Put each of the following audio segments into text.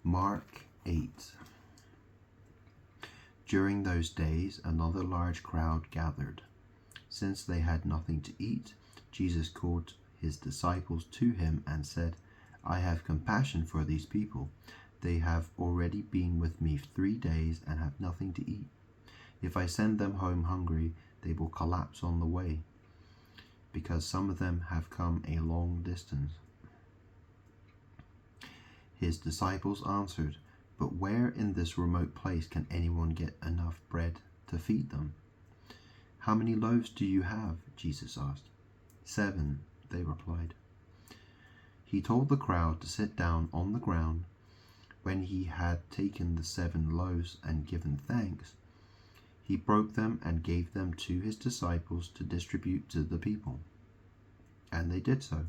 Mark 8. During those days, another large crowd gathered. Since they had nothing to eat, Jesus called his disciples to him and said, I have compassion for these people. They have already been with me 3 days and have nothing to eat. If I send them home hungry, they will collapse on the way, because some of them have come a long distance. His disciples answered, But where in this remote place can anyone get enough bread to feed them? How many loaves do you have? Jesus asked. 7, they replied. He told the crowd to sit down on the ground. When he had taken the 7 loaves and given thanks, he broke them and gave them to his disciples to distribute to the people. And they did so.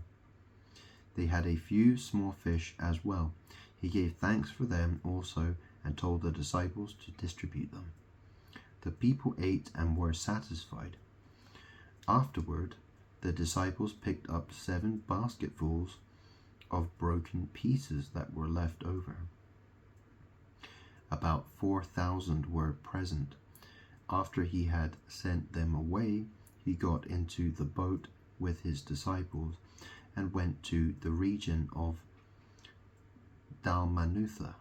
They had a few small fish as well. He gave thanks for them also and told the disciples to distribute them. The people ate and were satisfied. Afterward, the disciples picked up 7 basketfuls of broken pieces that were left over. About 4,000 were present. After he had sent them away, he got into the boat with his disciples and went to the region of Dalmanutha.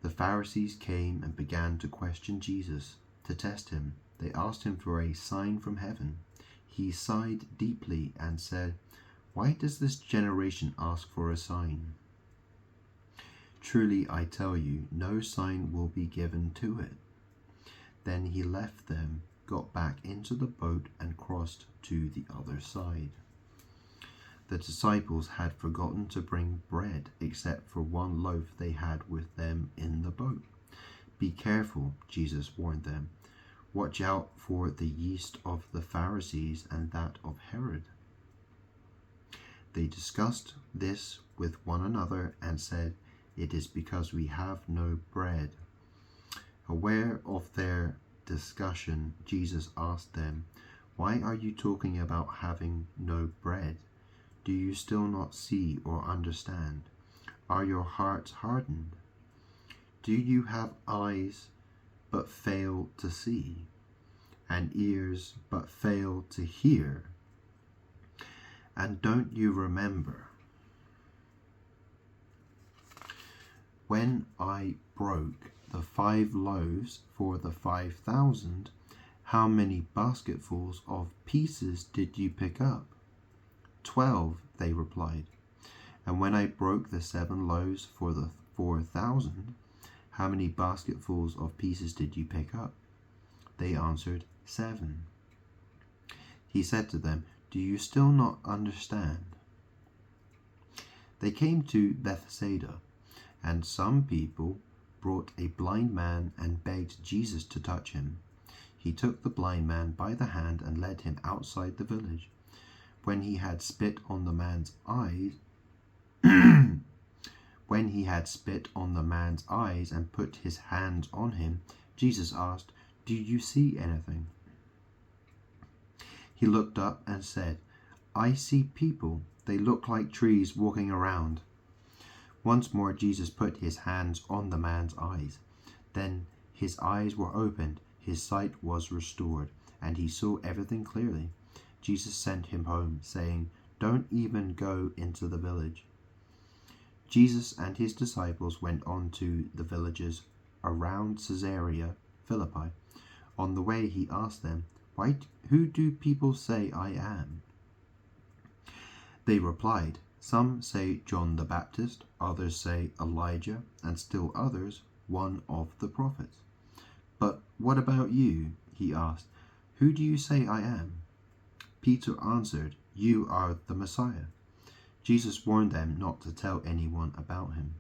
The Pharisees came and began to question Jesus to test him. They asked him for a sign from heaven. He sighed deeply and said, Why does this generation ask for a sign? Truly I tell you, no sign will be given to it. Then he left them, got back into the boat, and crossed to the other side. The disciples had forgotten to bring bread except for 1 loaf they had with them in the boat. Be careful, Jesus warned them. Watch out for the yeast of the Pharisees and that of Herod. They discussed this with one another and said, It is because we have no bread. Aware of their discussion, Jesus asked them, Why are you talking about having no bread? Do you still not see or understand? Are your hearts hardened? Do you have eyes but fail to see, and ears but fail to hear? And don't you remember when I broke the 5 loaves for the 5,000, how many basketfuls of pieces did you pick up? 12, they replied. And when I broke the 7 loaves for the 4,000, how many basketfuls of pieces did you pick up? They answered, 7. He said to them, Do you still not understand? They came to Bethsaida, and some people brought a blind man and begged Jesus to touch him. He took the blind man by the hand and led him outside the village. When he had spit on the man's eyes, and put his hands on him, Jesus asked, Do you see anything? He looked up and said, I see people. They look like trees walking around. Once more Jesus put his hands on the man's eyes. Then his eyes were opened, his sight was restored, and he saw everything clearly. Jesus sent him home, saying, Don't even go into the village. Jesus and his disciples went on to the villages around Caesarea Philippi. On the way he asked them, Who do people say I am? They replied, Some say John the Baptist, others say Elijah, and still others, one of the prophets. But what about you? He asked. Who do you say I am? Peter answered, You are the Messiah. Jesus warned them not to tell anyone about him.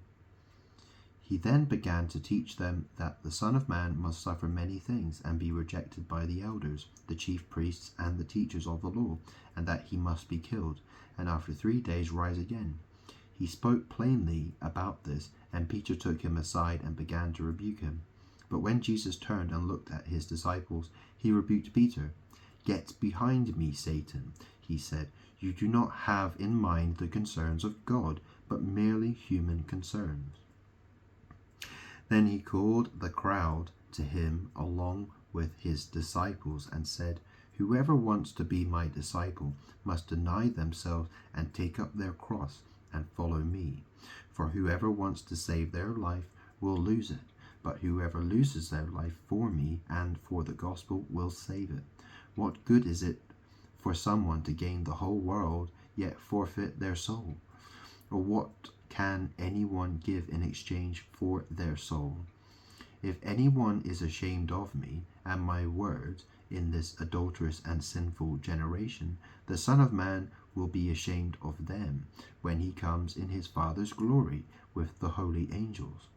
He then began to teach them that the Son of Man must suffer many things and be rejected by the elders, the chief priests, and the teachers of the law, and that he must be killed, and after 3 days rise again. He spoke plainly about this, and Peter took him aside and began to rebuke him. But when Jesus turned and looked at his disciples, he rebuked Peter. Get behind me, Satan, he said. You do not have in mind the concerns of God, but merely human concerns. Then he called the crowd to him along with his disciples and said, "Whoever wants to be my disciple must deny themselves and take up their cross and follow me. For whoever wants to save their life will lose it, but whoever loses their life for me and for the gospel will save it. What good is it for someone to gain the whole world yet forfeit their soul? Or what can anyone give in exchange for their soul? If anyone is ashamed of me and my words in this adulterous and sinful generation, the Son of Man will be ashamed of them when he comes in his Father's glory with the holy angels."